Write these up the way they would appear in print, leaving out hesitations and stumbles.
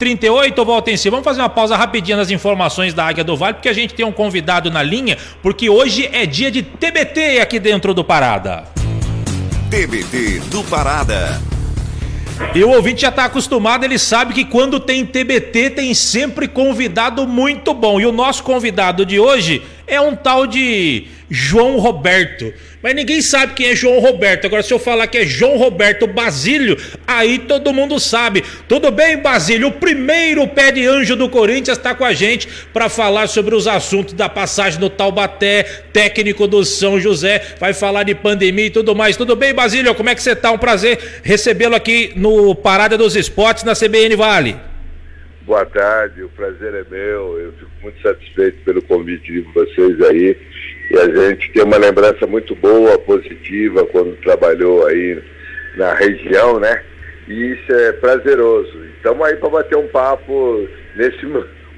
38, volta em si. Vamos fazer uma pausa rapidinha nas informações da Águia do Vale, porque a gente tem um convidado na linha, porque hoje é dia de TBT aqui dentro do Parada. TBT do Parada. E o ouvinte já está acostumado, ele sabe que quando tem TBT tem sempre convidado muito bom. E o nosso convidado de hoje é um tal de João Roberto. Mas ninguém sabe quem é João Roberto. Agora, se eu falar que é João Roberto Basílio, aí todo mundo sabe. Tudo bem, Basílio? O primeiro pé de anjo do Corinthians está com a gente para falar sobre os assuntos da passagem do Taubaté, técnico do São José, vai falar de pandemia e tudo mais. Tudo bem, Basílio? Como é que você está? Um prazer recebê-lo aqui no Parada dos Esportes, na CBN Vale. Boa tarde, o prazer é meu. Eu fico muito satisfeito pelo convite de vocês aí. E a gente tem uma lembrança muito boa, positiva, quando trabalhou aí na região, né? E isso é prazeroso. Estamos aí para bater um papo nesse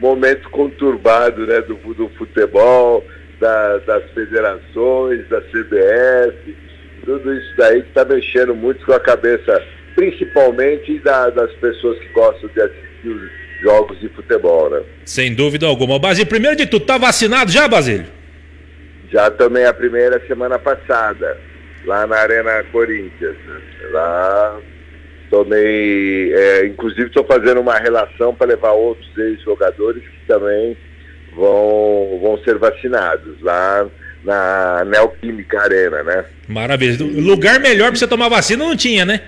momento conturbado, né? Do futebol, das federações, da CBF, tudo isso daí que está mexendo muito com a cabeça, principalmente das pessoas que gostam de assistir os jogos de futebol, né? Sem dúvida alguma. Basílio, primeiro de tudo, tá vacinado já, Basílio? Já tomei a primeira semana passada, lá na Arena Corinthians. Lá tomei, inclusive estou fazendo uma relação para levar outros ex-jogadores que também vão ser vacinados lá na Neoquímica Arena, né? Maravilha. Lugar melhor para você tomar vacina não tinha, né?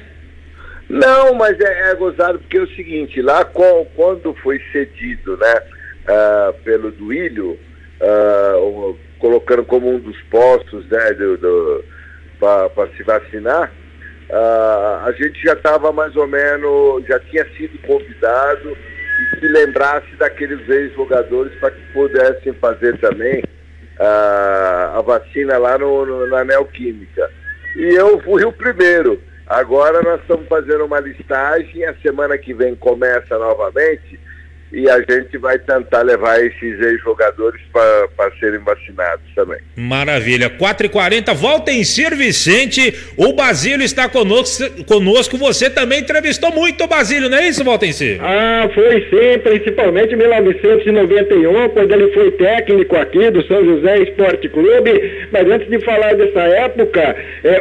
Não, mas é gozado porque é o seguinte, lá quando foi cedido, né, pelo Duílio, colocando como um dos postos, né, para se vacinar, a gente já estava mais ou menos, já tinha sido convidado e se lembrasse daqueles ex-jogadores para que pudessem fazer também a vacina lá na Neoquímica. E eu fui o primeiro. Agora nós estamos fazendo uma listagem, a semana que vem começa novamente e a gente vai tentar levar esses ex-jogadores para serem vacinados também. Maravilha. 4h40, volta em Sir Vicente, o Basílio está conosco. Você também entrevistou muito o Basílio, não é isso, Valtencir? Foi sim, principalmente em 1991, quando ele foi técnico aqui do São José Esporte Clube. Mas antes de falar dessa época,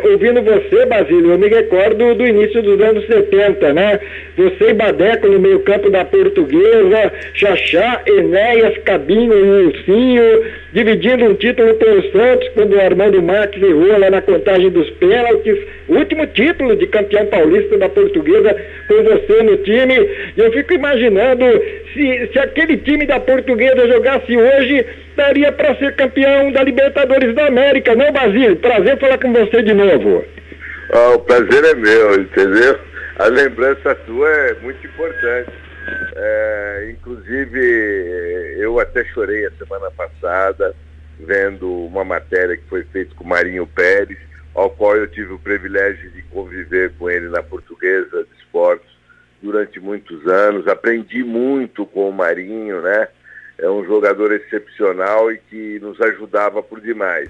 ouvindo você, Basílio, eu me recordo do início dos anos 70, né? Você e Badeco no meio campo da Portuguesa, Xaxá, Enéas, Cabinho e Nilcinho, dividindo um título com o Santos, quando o Armando Marques errou lá na contagem dos pênaltis, o último título de campeão paulista da Portuguesa com você no time. E eu fico imaginando se aquele time da Portuguesa jogasse hoje, daria para ser campeão da Libertadores da América, não, Basílio? Prazer falar com você de novo. O prazer é meu, entendeu? A lembrança sua é muito importante. Inclusive, eu até chorei a semana passada vendo uma matéria que foi feita com o Marinho Pérez, ao qual eu tive o privilégio de conviver com ele na Portuguesa de Esportes durante muitos anos. Aprendi muito com o Marinho, né? É um jogador excepcional e que nos ajudava por demais.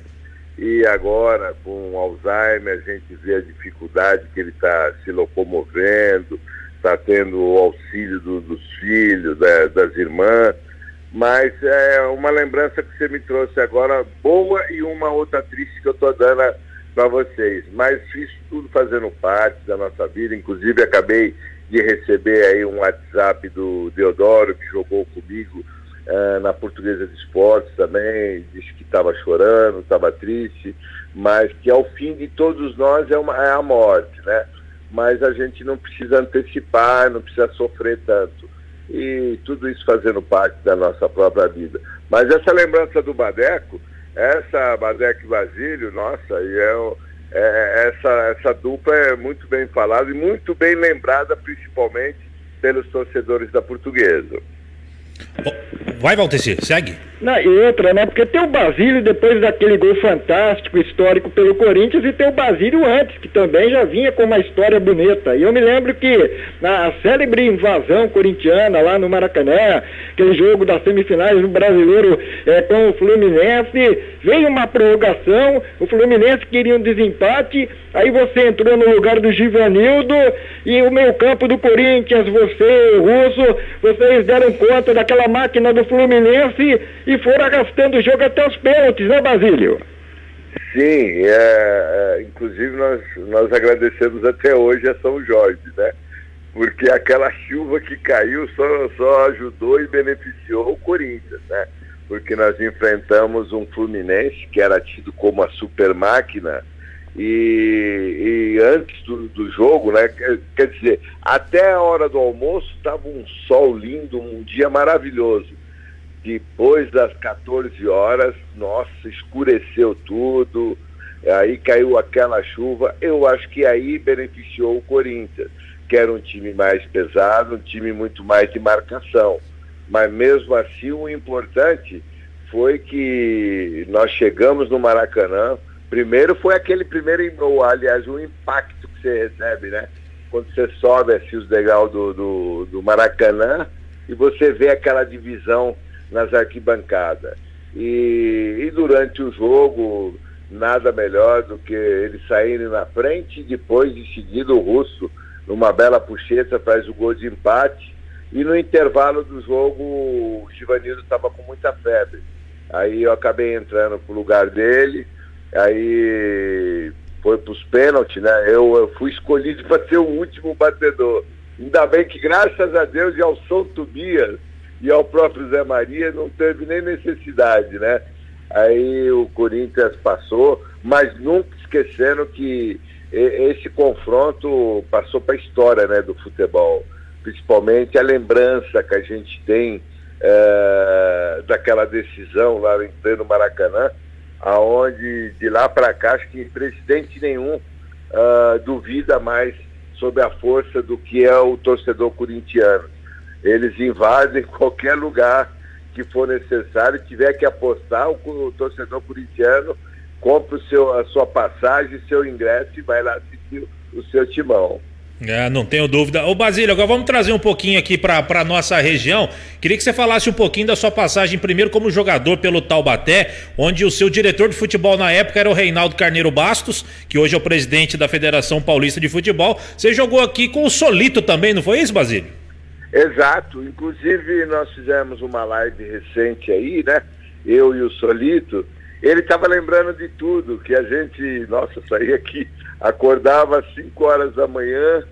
E agora, com o Alzheimer, a gente vê a dificuldade que ele está se locomovendo, está tendo o auxílio dos filhos, das irmãs, mas é uma lembrança que você me trouxe agora, boa, e uma outra triste que eu estou dando para vocês. Mas fiz tudo fazendo parte da nossa vida, inclusive acabei de receber aí um WhatsApp do Deodoro, que jogou comigo na Portuguesa de Esportes também, disse que estava chorando, estava triste, mas que ao fim de todos nós é a morte, né? Mas a gente não precisa antecipar, não precisa sofrer tanto. E tudo isso fazendo parte da nossa própria vida. Mas essa lembrança do Badeco, Badeco e Basílio, nossa, essa dupla é muito bem falada e muito bem lembrada, principalmente pelos torcedores da Portuguesa. Vai, Valteci, segue. E outra, né? Porque tem o Basílio depois daquele gol fantástico, histórico pelo Corinthians, e tem o Basílio antes, que também já vinha com uma história bonita. E eu me lembro que na célebre invasão corintiana lá no Maracanã, aquele jogo das semifinais do Brasileiro com o Fluminense. Veio uma prorrogação, o Fluminense queria um desempate, aí você entrou no lugar do Givanildo e o meio-campo do Corinthians, você, o Russo, vocês deram conta daquela máquina do Fluminense e foram arrastando o jogo até os pênaltis, né, Basílio? Sim, inclusive nós agradecemos até hoje a São Jorge, né? Porque aquela chuva que caiu só ajudou e beneficiou o Corinthians, né? Porque nós enfrentamos um Fluminense que era tido como a super máquina e antes do jogo, né? Quer dizer, até a hora do almoço estava um sol lindo, um dia maravilhoso. Depois das 14 horas, nossa, escureceu tudo, aí caiu aquela chuva. Eu acho que aí beneficiou o Corinthians, que era um time mais pesado, um time muito mais de marcação. Mas mesmo assim, o importante foi que nós chegamos no Maracanã. Primeiro foi aquele aliás, o impacto que você recebe, né? Quando você sobe assim os degraus do Maracanã e você vê aquela divisão nas arquibancadas. E durante o jogo, nada melhor do que eles saírem na frente e depois, de seguida, o Russo, numa bela puxeta, faz o gol de empate. E no intervalo do jogo, o Givanildo estava com muita febre. Aí eu acabei entrando pro lugar dele, aí foi pros pênaltis, né? Eu fui escolhido para ser o último batedor. Ainda bem que, graças a Deus, e ao São Tobias e ao próprio Zé Maria, não teve nem necessidade, né? Aí o Corinthians passou, mas nunca esquecendo que esse confronto passou para a história, né, do futebol. Principalmente a lembrança que a gente tem daquela decisão lá no Maracanã, aonde de lá para cá acho que presidente nenhum duvida mais sobre a força do que é o torcedor corintiano. Eles invadem qualquer lugar que for necessário, tiver que apostar, o torcedor corintiano compra a sua passagem, seu ingresso e vai lá assistir o seu timão. Não tenho dúvida. Ô Basílio, agora vamos trazer um pouquinho aqui para nossa região. Queria que você falasse um pouquinho da sua passagem primeiro como jogador pelo Taubaté, onde o seu diretor de futebol na época era o Reinaldo Carneiro Bastos, que hoje é o presidente da Federação Paulista de Futebol. Você jogou aqui com o Solito também, não foi isso, Basílio? Exato, inclusive nós fizemos uma live recente aí, né? Eu e o Solito. Ele estava lembrando de tudo, que a gente, saía aqui, acordava às 5 horas da manhã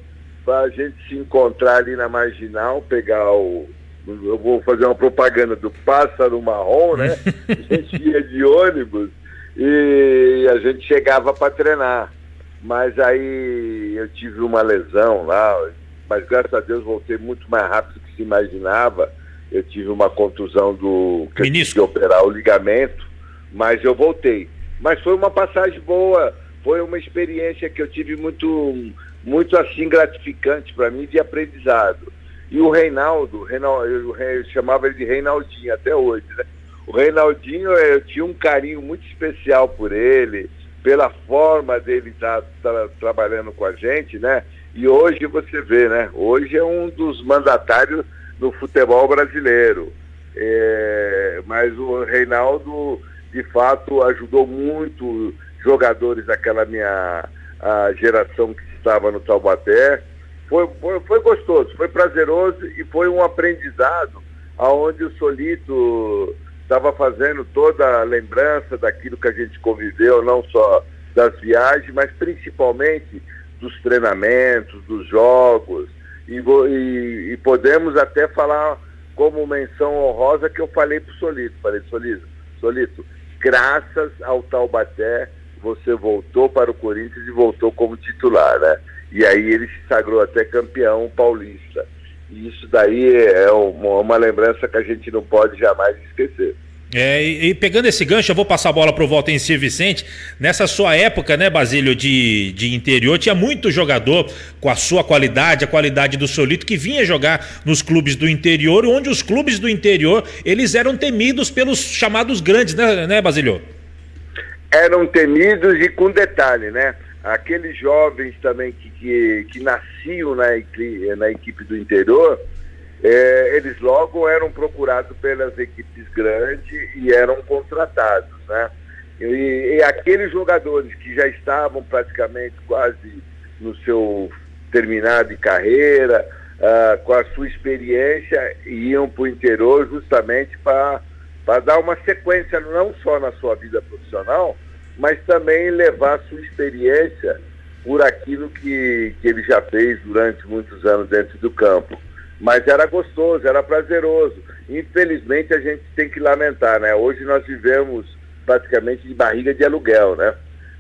para a gente se encontrar ali na Marginal, pegar eu vou fazer uma propaganda do Pássaro Marrom, né? A gente ia de ônibus e a gente chegava para treinar. Mas aí eu tive uma lesão lá, mas graças a Deus voltei muito mais rápido do que se imaginava. Eu tive uma contusão que eu tive que operar o ligamento, mas eu voltei. Mas foi uma passagem boa, foi uma experiência que eu tive muito, muito assim gratificante para mim, de aprendizado. E o Reinaldo, eu chamava ele de Reinaldinho até hoje, né? O Reinaldinho, eu tinha um carinho muito especial por ele, pela forma dele estar trabalhando com a gente, né? E hoje você vê, né? Hoje é um dos mandatários do futebol brasileiro. Mas o Reinaldo, de fato, ajudou muito jogadores daquela minha geração que estava no Taubaté. Foi gostoso, foi prazeroso e foi um aprendizado aonde o Solito estava fazendo toda a lembrança daquilo que a gente conviveu, não só das viagens, mas principalmente dos treinamentos, dos jogos, e podemos até falar como menção honrosa que eu falei para o Solito. Falei, Solito, graças ao Taubaté, você voltou para o Corinthians e voltou como titular, né? E aí ele se sagrou até campeão paulista. E isso daí é uma lembrança que a gente não pode jamais esquecer. E pegando esse gancho, eu vou passar a bola pro Valtencir Vicente. Nessa sua época, né, Basílio, de interior, tinha muito jogador com a sua qualidade, a qualidade do Solito, que vinha jogar nos clubes do interior, onde os clubes do interior, eles eram temidos pelos chamados grandes, né, Basílio? Eram temidos e com detalhe, né? Aqueles jovens também que nasciam na equipe do interior, eles logo eram procurados pelas equipes grandes e eram contratados, né? E aqueles jogadores que já estavam praticamente quase no seu terminado de carreira, com a sua experiência, iam para o interior justamente para dar uma sequência não só na sua vida profissional, mas também levar a sua experiência por aquilo que ele já fez durante muitos anos dentro do campo. Mas era gostoso, era prazeroso. Infelizmente a gente tem que lamentar, né? Hoje nós vivemos praticamente de barriga de aluguel, né?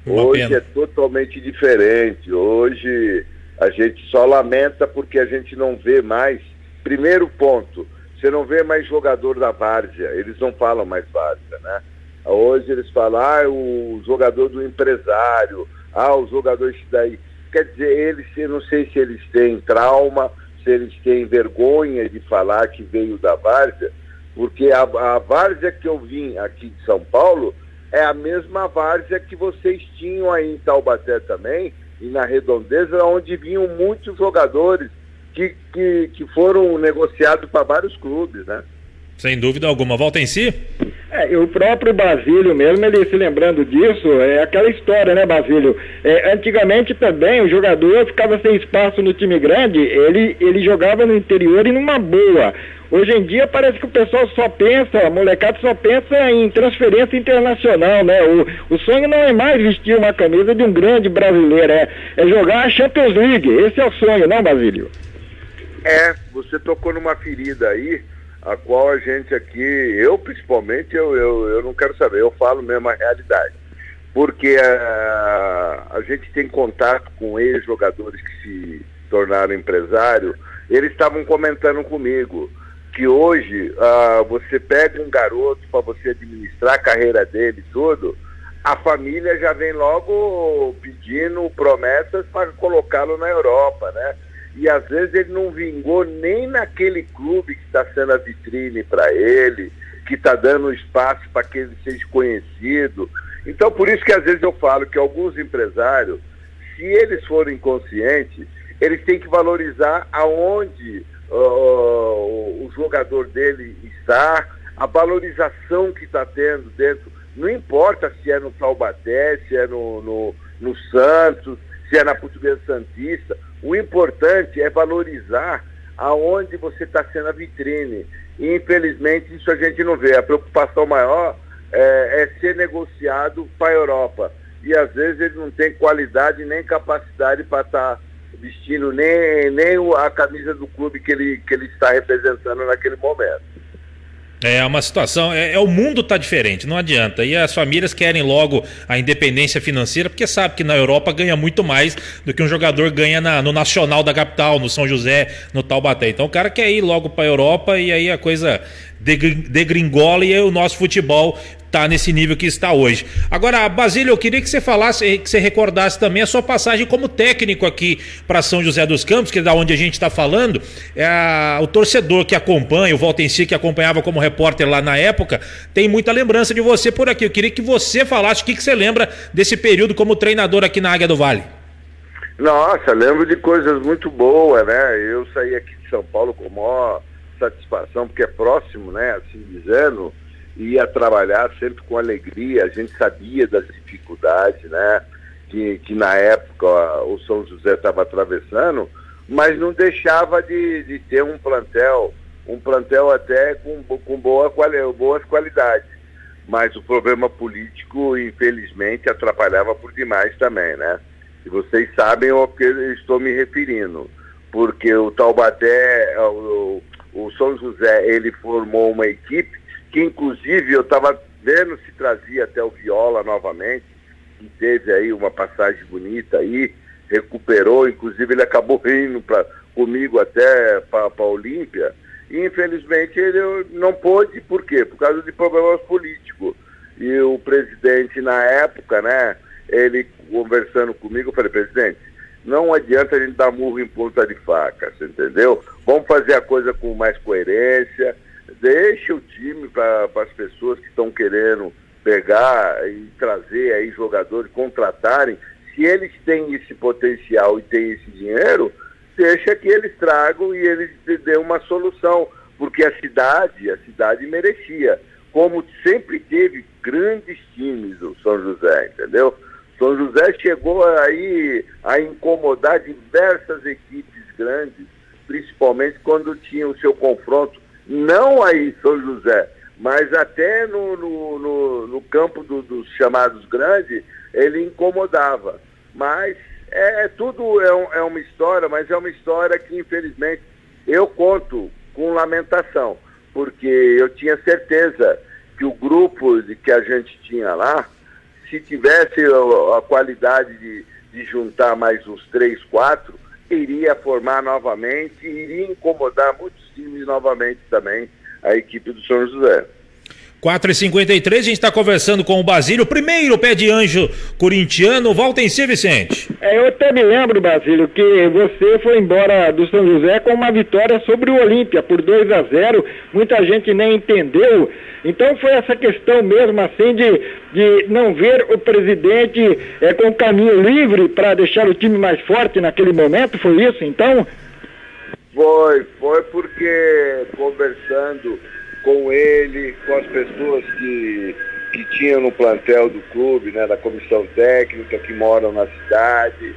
Hoje é totalmente diferente. Hoje a gente só lamenta porque a gente não vê mais. Primeiro ponto, você não vê mais jogador da várzea, eles não falam mais várzea, né? Hoje eles falam, o jogador do empresário, o jogador daí. Quer dizer, eu não sei se eles têm trauma, se eles têm vergonha de falar que veio da várzea, porque a várzea que eu vim aqui de São Paulo é a mesma várzea que vocês tinham aí em Taubaté também, e na Redondeza, onde vinham muitos jogadores que foram negociados para vários clubes, né? Sem dúvida alguma. Volta em si? O próprio Basílio mesmo, ele se lembrando disso, é aquela história, né, Basílio? Antigamente também o jogador ficava sem espaço no time grande, ele jogava no interior e numa boa. Hoje em dia parece que o pessoal a molecada só pensa em transferência internacional, né? O sonho não é mais vestir uma camisa de um grande brasileiro, é jogar a Champions League. Esse é o sonho, não, Basílio? Você tocou numa ferida aí, a qual a gente aqui, eu principalmente, eu não quero saber, eu falo mesmo a realidade. Porque a gente tem contato com ex-jogadores que se tornaram empresário, eles estavam comentando comigo que hoje você pega um garoto para você administrar a carreira dele e tudo, a família já vem logo pedindo promessas para colocá-lo na Europa, né? E às vezes ele não vingou nem naquele clube que está sendo a vitrine para ele, que está dando espaço para que ele seja conhecido. Então por isso que às vezes eu falo que alguns empresários, se eles forem conscientes, eles têm que valorizar aonde o jogador dele está, a valorização que está tendo dentro, não importa se é no Taubaté, se é no Santos, se é na Portuguesa Santista, o importante é valorizar aonde você está sendo a vitrine. E infelizmente isso a gente não vê. A preocupação maior é ser negociado para a Europa. E às vezes ele não tem qualidade nem capacidade para estar vestindo nem a camisa do clube que ele está representando naquele momento. É uma situação, o mundo tá diferente, não adianta. E as famílias querem logo a independência financeira, porque sabe que na Europa ganha muito mais do que um jogador ganha no Nacional da capital, no São José, no Taubaté. Então o cara quer ir logo para a Europa e aí a coisa degringola e aí o nosso futebol tá nesse nível que está hoje. Agora, Basílio, eu queria que você falasse, que você recordasse também a sua passagem como técnico aqui para São José dos Campos, que é da onde a gente está falando. O torcedor que acompanha, o Volta em Si, que acompanhava como repórter lá na época, tem muita lembrança de você por aqui. Eu queria que você falasse o que você lembra desse período como treinador aqui na Águia do Vale. Nossa, lembro de coisas muito boas, né? Eu saí aqui de São Paulo com a maior satisfação, porque é próximo, né? Assim dizendo, ia trabalhar sempre com alegria. A gente sabia das dificuldades, né? Que na época o São José estava atravessando, mas não deixava de ter um plantel até com boas qualidades. Mas o problema político, infelizmente, atrapalhava por demais também, né? E vocês sabem ao que eu estou me referindo, porque o Taubaté, o São José, ele formou uma equipe que, inclusive, eu estava vendo se trazia até o Viola novamente, que teve aí uma passagem bonita aí, recuperou, inclusive ele acabou indo comigo até para a Olímpia, e infelizmente ele não pôde. Por quê? Por causa de problemas políticos. E o presidente na época, né, ele conversando comigo, eu falei: presidente, não adianta a gente dar murro em ponta de faca, você entendeu? Vamos fazer a coisa com mais coerência, deixa o time para as pessoas que estão querendo pegar e trazer aí jogadores, contratarem. Se eles têm esse potencial e têm esse dinheiro, deixa que eles tragam e eles dêem uma solução, porque a cidade merecia, como sempre teve grandes times o São José, entendeu? São José chegou aí a incomodar diversas equipes grandes, principalmente quando tinha o seu confronto, não aí em São José, mas até no campo dos chamados grandes, ele incomodava. Mas tudo é uma história, mas é uma história que infelizmente eu conto com lamentação, porque eu tinha certeza que o grupo que a gente tinha lá, se tivesse a qualidade de juntar mais uns 3, 4, iria formar novamente, iria incomodar muitos times novamente também, a equipe do São José. 4h53, a gente está conversando com o Basílio, primeiro pé de anjo corintiano. Volta em si, Vicente. Eu até me lembro, Basílio, que você foi embora do São José com uma vitória sobre o Olímpia por 2-0, muita gente nem entendeu. Então foi essa questão mesmo assim de não ver o presidente com o caminho livre para deixar o time mais forte naquele momento, foi isso então? Foi porque conversando com ele, com as pessoas que tinham no plantel do clube, né, da comissão técnica, que moram na cidade,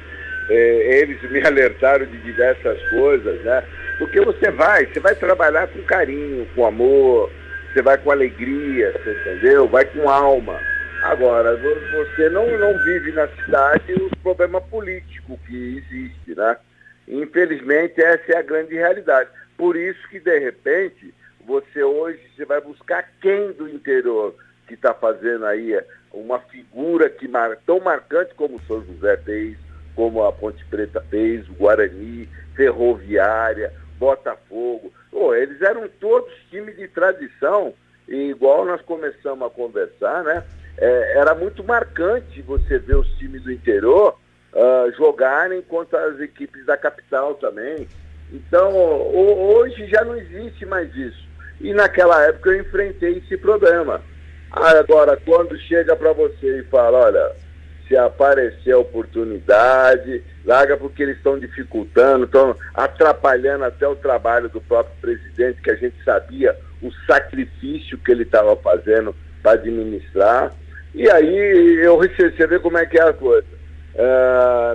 eles me alertaram de diversas coisas, né, porque você vai trabalhar com carinho, com amor, você vai com alegria, você entendeu? Vai com alma. Agora, você não vive na cidade o problema político que existe, né? Infelizmente, essa é a grande realidade. Por isso que, de repente, você vai buscar quem do interior que está fazendo aí uma figura tão marcante como o São José fez, como a Ponte Preta fez, o Guarani, Ferroviária, Botafogo. Eles eram todos times de tradição, e igual nós começamos a conversar, né? Era muito marcante você ver os times do interior jogarem contra as equipes da capital também. Então, hoje já não existe mais isso. E naquela época eu enfrentei esse problema. Agora, quando chega para você e fala, olha, se aparecer a oportunidade, larga porque eles estão dificultando, estão atrapalhando até o trabalho do próprio presidente, que a gente sabia o sacrifício que ele estava fazendo para administrar. E aí você vê como é que é a coisa.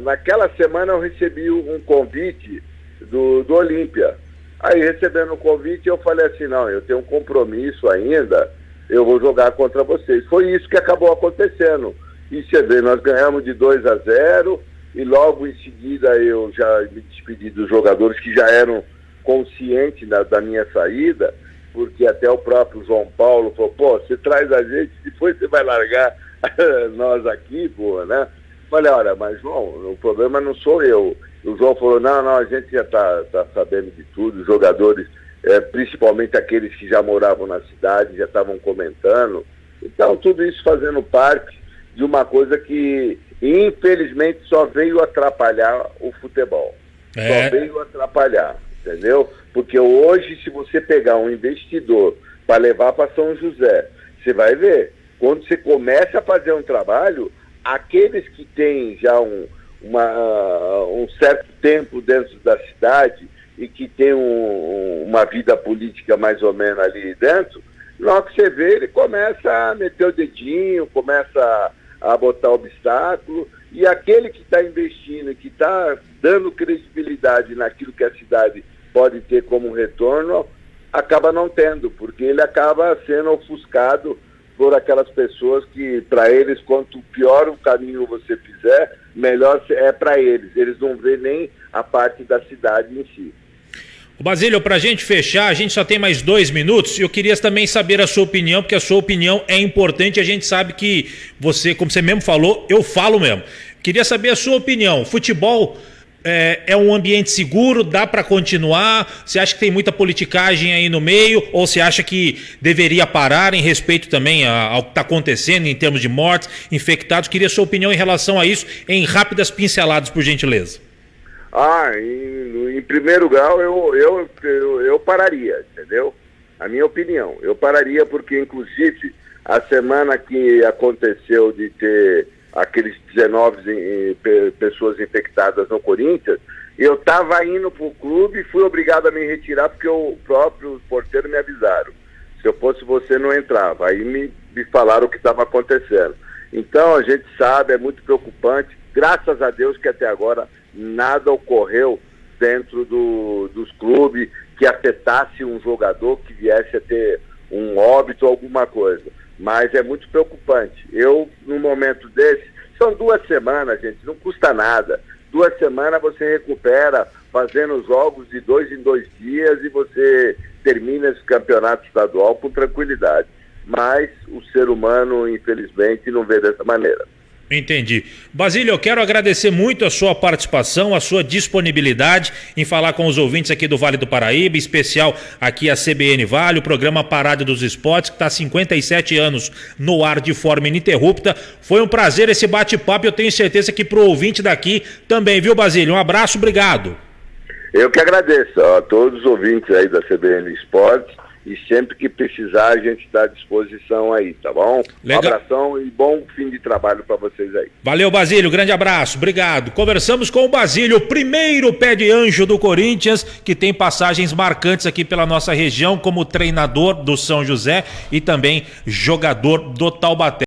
Naquela semana eu recebi um convite do Olímpia. Aí, recebendo o convite, eu falei assim, não, eu tenho um compromisso ainda, eu vou jogar contra vocês. Foi isso que acabou acontecendo. E você vê, nós ganhamos de 2-0, e logo em seguida eu já me despedi dos jogadores que já eram conscientes da minha saída, porque até o próprio João Paulo falou, você traz a gente, depois você vai largar nós aqui, né? Falei, olha, mas João, o problema não sou eu. O João falou, não, a gente já está sabendo de tudo, os jogadores, principalmente aqueles que já moravam na cidade, já estavam comentando. Então, tudo isso fazendo parte de uma coisa que, infelizmente, só veio atrapalhar o futebol. Só veio atrapalhar, entendeu? Porque hoje, se você pegar um investidor para levar para São José, você vai ver, quando você começa a fazer um trabalho, aqueles que têm já um certo tempo dentro da cidade e que tem uma vida política mais ou menos ali dentro, logo que você vê, ele começa a meter o dedinho, começa a botar obstáculo, e aquele que está investindo, que está dando credibilidade naquilo que a cidade pode ter como retorno, acaba não tendo, porque ele acaba sendo ofuscado por aquelas pessoas que, para eles, quanto pior o caminho você fizer, melhor é para eles. Eles não vêem nem a parte da cidade em si. Basílio, para a gente fechar, a gente só tem mais 2 minutos, e eu queria também saber a sua opinião, porque a sua opinião é importante, a gente sabe que você, como você mesmo falou, eu falo mesmo. Queria saber a sua opinião. Futebol é um ambiente seguro, dá para continuar? Você acha que tem muita politicagem aí no meio, ou você acha que deveria parar em respeito também ao que está acontecendo em termos de mortes, infectados? Queria a sua opinião em relação a isso, em rápidas pinceladas, por gentileza. Em primeiro grau, eu pararia, entendeu? A minha opinião, eu pararia porque, inclusive, a semana que aconteceu de ter aqueles 19 pessoas infectadas no Corinthians, Eu estava indo para o clube e fui obrigado a me retirar porque o próprio porteiro me avisaram. Se eu fosse você, não entrava. Aí me falaram o que estava acontecendo. Então, a gente sabe, é muito preocupante. Graças a Deus que até agora nada ocorreu dentro dos clubes que afetasse um jogador que viesse a ter um óbito ou alguma coisa. Mas é muito preocupante. Eu, num momento desse, são 2 semanas, gente, não custa nada. 2 semanas você recupera fazendo jogos de 2 em 2 dias e você termina esse campeonato estadual com tranquilidade. Mas o ser humano, infelizmente, não vê dessa maneira. Entendi. Basílio, eu quero agradecer muito a sua participação, a sua disponibilidade em falar com os ouvintes aqui do Vale do Paraíba, em especial aqui a CBN Vale, o programa Parada dos Esportes, que está há 57 anos no ar de forma ininterrupta. Foi um prazer esse bate-papo, eu tenho certeza que pro ouvinte daqui também, viu, Basílio? Um abraço, obrigado. Eu que agradeço a todos os ouvintes aí da CBN Esportes. E sempre que precisar, a gente está à disposição aí, tá bom? Legal. Um abração e bom fim de trabalho para vocês aí. Valeu, Basílio, grande abraço, obrigado. Conversamos com o Basílio, o primeiro pé de anjo do Corinthians, que tem passagens marcantes aqui pela nossa região, como treinador do São José e também jogador do Taubaté.